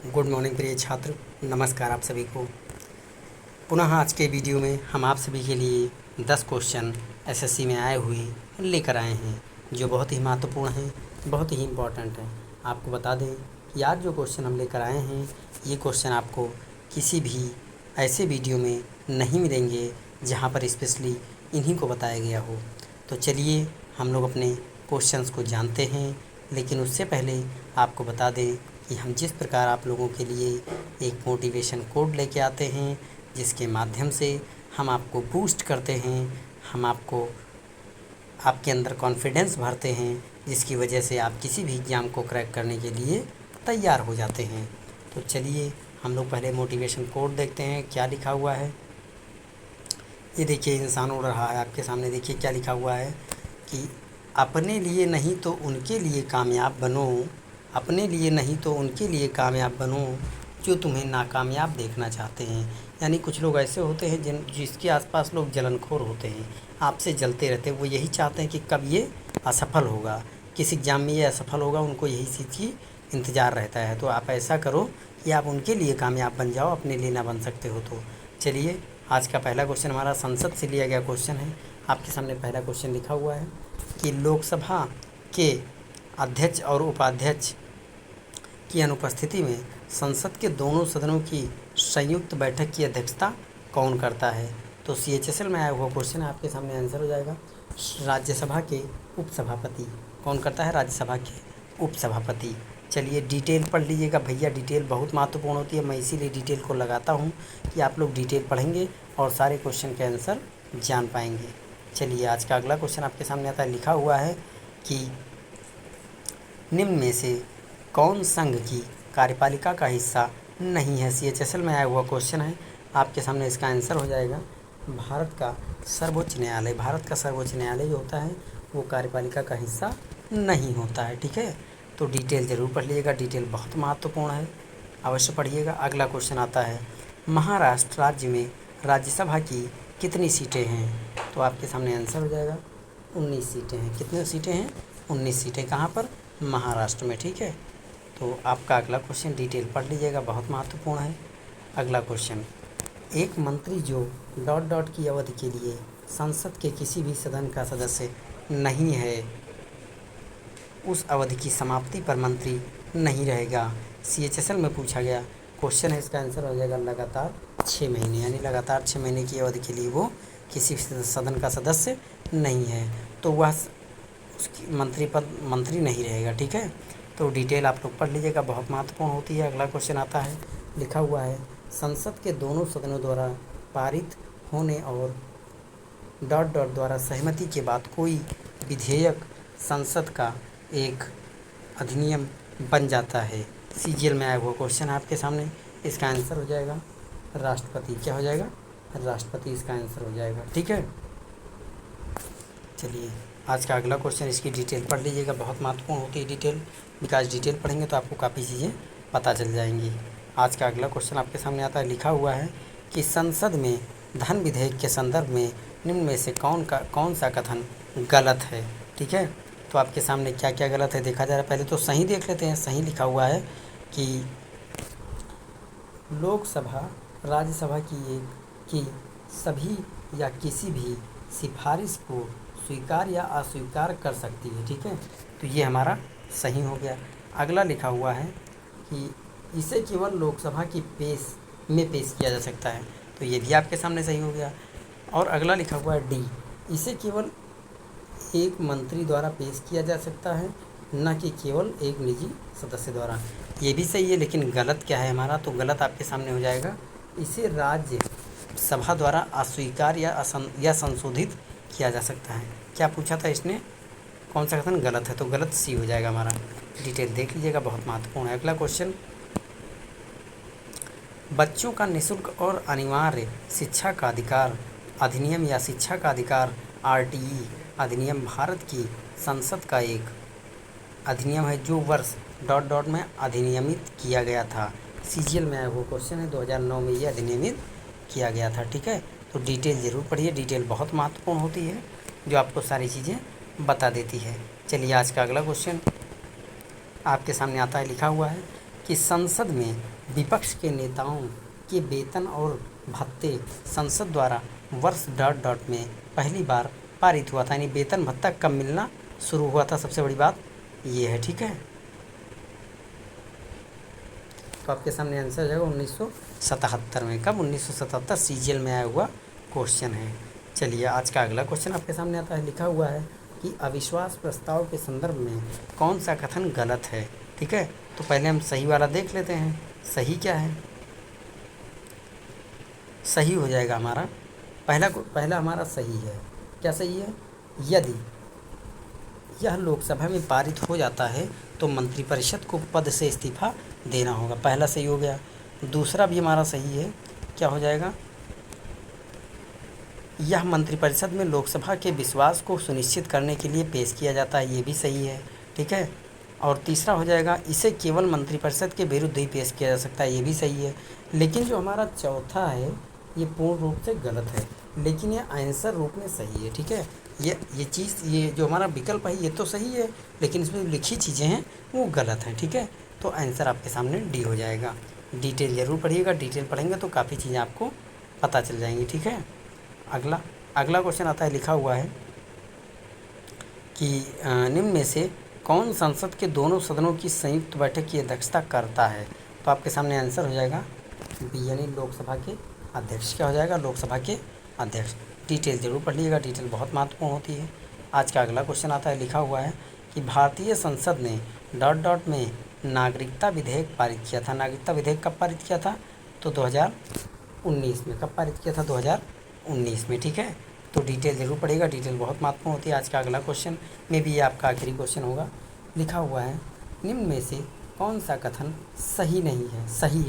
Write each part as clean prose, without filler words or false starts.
Good morning प्रिय छात्र, नमस्कार आप सभी को। पुनः आज के वीडियो में हम आप सभी के लिए 10 क्वेश्चन एसएससी में आए हुए लेकर आए हैं, जो बहुत ही महत्वपूर्ण हैं, बहुत ही इम्पोर्टेंट हैं। आपको बता दें कि आज जो क्वेश्चन हम लेकर आए हैं, ये क्वेश्चन आपको किसी भी ऐसे वीडियो में नहीं मिलेंगे जहाँ पर स्पेशली इन्हीं को बताया गया हो। तो चलिए हम लोग अपने क्वेश्चंस को जानते हैं, लेकिन उससे पहले आपको बता दें कि हम जिस प्रकार आप लोगों के लिए एक मोटिवेशन कोड लेके आते हैं, जिसके माध्यम से हम आपको बूस्ट करते हैं, हम आपको आपके अंदर कॉन्फिडेंस भरते हैं, जिसकी वजह से आप किसी भी एग्ज़ाम को क्रैक करने के लिए तैयार हो जाते हैं। तो चलिए हम लोग पहले मोटिवेशन कोड देखते हैं क्या लिखा हुआ है। ये देखिए, इंसान उड़ रहा है आपके सामने। देखिए क्या लिखा हुआ है कि अपने लिए नहीं तो उनके लिए कामयाब बनो, अपने लिए नहीं तो उनके लिए कामयाब बनो, जो तुम्हें नाकामयाब देखना चाहते हैं। यानी कुछ लोग ऐसे होते हैं जिसके आसपास लोग जलनखोर होते हैं, आपसे जलते रहते हैं। वो यही चाहते हैं कि कब ये असफल होगा, किस एग्ज़ाम में ये असफल होगा, उनको यही चीज़ की इंतज़ार रहता है। तो आप ऐसा करो कि आप उनके लिए कामयाब बन जाओ, अपने लिए ना बन सकते हो। तो चलिए, आज का पहला क्वेश्चन हमारा संसद से लिया गया क्वेश्चन है। आपके सामने पहला क्वेश्चन लिखा हुआ है कि लोकसभा के अध्यक्ष और उपाध्यक्ष की अनुपस्थिति में संसद के दोनों सदनों की संयुक्त बैठक की अध्यक्षता कौन करता है। तो CHSL में आया हुआ क्वेश्चन है, आपके सामने आंसर हो जाएगा राज्यसभा के उपसभापति। कौन करता है? राज्यसभा के उपसभापति। चलिए डिटेल पढ़ लीजिएगा भैया, डिटेल बहुत महत्वपूर्ण होती है। मैं इसीलिए डिटेल को लगाता हूँ कि आप लोग डिटेल पढ़ेंगे और सारे क्वेश्चन के आंसर जान पाएंगे। चलिए आज का अगला क्वेश्चन आपके सामने आता है। लिखा हुआ है कि निम्न में से कौन संघ की कार्यपालिका का हिस्सा नहीं है। CHSL में आया हुआ क्वेश्चन है, आपके सामने इसका आंसर हो जाएगा भारत का सर्वोच्च न्यायालय। भारत का सर्वोच्च न्यायालय जो होता है वो कार्यपालिका का हिस्सा नहीं होता है। ठीक है, तो डिटेल ज़रूर पढ़ लीजिएगा, डिटेल बहुत महत्वपूर्ण है, अवश्य पढ़िएगा। अगला क्वेश्चन आता है, महाराष्ट्र राज्य में राज्यसभा की कितनी सीटें हैं। तो आपके सामने आंसर हो जाएगा 19 सीटें हैं। कितनी सीटें हैं? 19 सीटें। कहाँ पर? महाराष्ट्र में। ठीक है, तो आपका अगला क्वेश्चन डिटेल पढ़ लीजिएगा, बहुत महत्वपूर्ण है। अगला क्वेश्चन, एक मंत्री जो डॉट डॉट की अवधि के लिए संसद के किसी भी सदन का सदस्य नहीं है, उस अवधि की समाप्ति पर मंत्री नहीं रहेगा। CHSL में पूछा गया क्वेश्चन है, इसका आंसर हो जाएगा लगातार 6 महीने। यानी लगातार 6 महीने की अवधि के लिए वो किसी सदन का सदस्य नहीं है, तो वह उसकी मंत्री नहीं रहेगा। ठीक है, तो डिटेल आप लोग पढ़ लीजिएगा, बहुत महत्वपूर्ण होती है। अगला क्वेश्चन आता है, लिखा हुआ है संसद के दोनों सदनों द्वारा पारित होने और डॉट डॉट द्वारा सहमति के बाद कोई विधेयक संसद का एक अधिनियम बन जाता है। CGL में आया हुआ क्वेश्चन है आपके सामने, इसका आंसर हो जाएगा राष्ट्रपति। क्या हो जाएगा? राष्ट्रपति इसका आंसर हो जाएगा। ठीक है, चलिए आज का अगला क्वेश्चन, इसकी डिटेल पढ़ लीजिएगा, बहुत महत्वपूर्ण होती है डिटेल, बिकॉज डिटेल पढ़ेंगे तो आपको काफ़ी चीज़ें पता चल जाएंगी। आज का अगला क्वेश्चन आपके सामने आता है। लिखा हुआ है कि संसद में धन विधेयक के संदर्भ में निम्न में से कौन सा कथन गलत है। ठीक है, तो आपके सामने क्या क्या गलत है देखा जा रहा है। पहले तो सही देख लेते हैं। सही लिखा हुआ है कि लोकसभा राज्यसभा की सभी या किसी भी सिफारिश को स्वीकार या अस्वीकार कर सकती है। ठीक है, तो ये हमारा सही हो गया। अगला लिखा हुआ है कि इसे केवल लोकसभा की पेश किया जा सकता है, तो ये भी आपके सामने सही हो गया। और अगला लिखा हुआ है D, इसे केवल एक मंत्री द्वारा पेश किया जा सकता है, न कि केवल एक निजी सदस्य द्वारा। ये भी सही है, लेकिन गलत क्या है हमारा? तो गलत आपके सामने हो जाएगा, इसे राज्य सभा द्वारा अस्वीकार या संशोधित किया जा सकता है। क्या पूछा था इसने? कौन सा कथन गलत है? तो गलत C हो जाएगा हमारा। डिटेल देख लीजिएगा, बहुत महत्वपूर्ण है। अगला क्वेश्चन, बच्चों का निःशुल्क और अनिवार्य शिक्षा का अधिकार अधिनियम या शिक्षा का अधिकार RTE अधिनियम भारत की संसद का एक अधिनियम है जो वर्ष डॉट डॉट में अधिनियमित किया गया था। CGL में आया वो क्वेश्चन है, 2009 में ये अधिनियमित किया गया था। ठीक है, तो डिटेल ज़रूर पढ़िए, डिटेल बहुत महत्वपूर्ण होती है, जो आपको सारी चीज़ें बता देती है। चलिए आज का अगला क्वेश्चन आपके सामने आता है। लिखा हुआ है कि संसद में विपक्ष के नेताओं के वेतन और भत्ते संसद द्वारा वर्ष डॉट डॉट में पहली बार पारित हुआ था, यानी वेतन भत्ता कब मिलना शुरू हुआ था, सबसे बड़ी बात ये है। ठीक है, तो आपके सामने आंसर जाएगा 1977 में। कब? 1977 सीजीएल में आया हुआ क्वेश्चन है। चलिए आज का अगला क्वेश्चन आपके सामने आता है, लिखा हुआ है कि अविश्वास प्रस्ताव के संदर्भ में कौन सा कथन गलत है। ठीक है, तो पहले हम सही वाला देख लेते हैं। सही क्या है? सही हो जाएगा हमारा पहला हमारा सही है। क्या सही है? यदि यह लोकसभा में पारित हो जाता है तो मंत्रिपरिषद को पद से इस्तीफा देना होगा। पहला सही हो गया। दूसरा भी हमारा सही है। क्या हो जाएगा? यह मंत्रिपरिषद में लोकसभा के विश्वास को सुनिश्चित करने के लिए पेश किया जाता है। ये भी सही है। ठीक है, और तीसरा हो जाएगा इसे केवल मंत्रिपरिषद के विरुद्ध ही पेश किया जा सकता है। ये भी सही है। लेकिन जो हमारा चौथा है ये पूर्ण रूप से गलत है, लेकिन ये आंसर रूप में सही है। ठीक है, ये जो हमारा विकल्प है ये तो सही है, लेकिन इसमें लिखी चीज़ें हैं वो गलत हैं। ठीक है, तो आंसर आपके सामने डी हो जाएगा। डिटेल ज़रूर पढ़िएगा, डिटेल पढ़ेंगे तो काफ़ी चीज़ें आपको पता चल जाएंगी। ठीक है, अगला क्वेश्चन आता है, लिखा हुआ है कि निम्न में से कौन संसद के दोनों सदनों की संयुक्त बैठक की अध्यक्षता करता है। तो आपके सामने आंसर हो जाएगा बी, यानी लोकसभा के अध्यक्ष। क्या हो जाएगा? लोकसभा के अध्यक्ष। डिटेल ज़रूर पढ़ लीजिएगा, डिटेल बहुत महत्वपूर्ण होती है। आज का अगला क्वेश्चन आता है, लिखा हुआ है कि भारतीय संसद ने डॉट डॉट में नागरिकता विधेयक पारित किया था। नागरिकता विधेयक कब पारित किया था? तो 2019 में। कब पारित किया था? 2019 में। ठीक है, तो डिटेल ज़रूर पढ़िएगा, डिटेल बहुत महत्वपूर्ण होती है। आज का अगला क्वेश्चन में भी ये आपका आखिरी क्वेश्चन होगा। लिखा हुआ है निम्न में से कौन सा कथन सही नहीं है? सही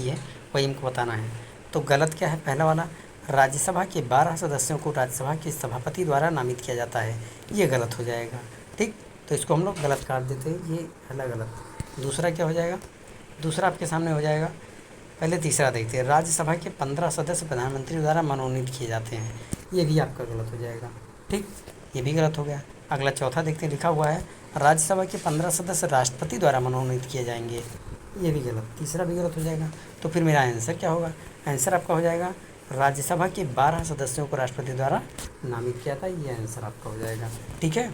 है, वही हमको बताना है। तो गलत क्या है? पहला वाला, राज्यसभा के 12 सदस्यों को राज्यसभा के सभापति द्वारा नामित किया जाता है। ये गलत हो जाएगा। ठीक, तो इसको हम लोग गलत काट देते हैं, ये पहला गलत। दूसरा क्या हो जाएगा? दूसरा आपके सामने हो जाएगा, पहले तीसरा देखते हैं। राज्यसभा के 15 सदस्य प्रधानमंत्री द्वारा मनोनीत किए जाते हैं। ये भी आपका गलत हो जाएगा। ठीक, ये भी गलत हो गया। अगला चौथा देखते हैं, लिखा हुआ है राज्यसभा के 15 सदस्य राष्ट्रपति द्वारा मनोनीत किए जाएंगे। ये भी गलत। तीसरा भी गलत हो जाएगा। तो फिर मेरा आंसर क्या होगा? आंसर आपका हो जाएगा राज्यसभा के 12 सदस्यों को राष्ट्रपति द्वारा नामित किया था। ये आंसर आपका हो जाएगा। ठीक है,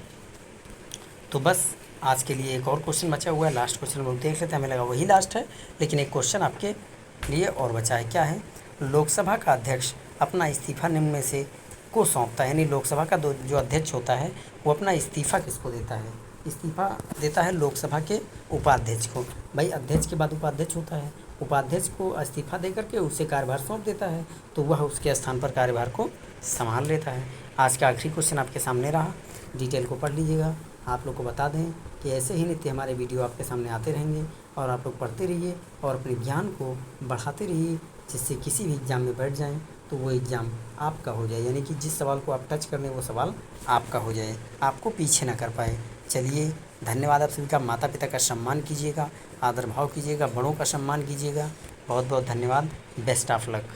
तो बस आज के लिए एक और क्वेश्चन बचा हुआ है। लास्ट क्वेश्चन हम लोग देख लेते हैं। हमें लगा वही लास्ट है, लेकिन एक क्वेश्चन आपके लिए और बचा है। क्या है? लोकसभा का अध्यक्ष अपना इस्तीफा निम्न में से को सौंपता है, यानी लोकसभा का जो अध्यक्ष होता है वो अपना इस्तीफा किसको देता है? इस्तीफा देता है लोकसभा के उपाध्यक्ष को। भाई अध्यक्ष के बाद उपाध्यक्ष होता है, उपाध्यक्ष को इस्तीफा दे करके उसे कार्यभार सौंप देता है, तो वह उसके स्थान पर कार्यभार को संभाल लेता है। आज का आखिरी क्वेश्चन आपके सामने रहा, डिटेल को पढ़ लीजिएगा। आप लोग को बता दें कि ऐसे ही नित्य हमारे वीडियो आपके सामने आते रहेंगे और आप लोग पढ़ते रहिए और अपने ज्ञान को बढ़ाते रहिए, जिससे किसी भी एग्ज़ाम में बैठ जाएं तो वो एग्ज़ाम आपका हो जाए, यानी कि जिस सवाल को आप टच कर लें वो सवाल आपका हो जाए, आपको पीछे ना कर पाए। चलिए, धन्यवाद आप सभी का। माता पिता का सम्मान कीजिएगा, आदर भाव कीजिएगा, बड़ों का सम्मान कीजिएगा। बहुत बहुत धन्यवाद। Best of luck.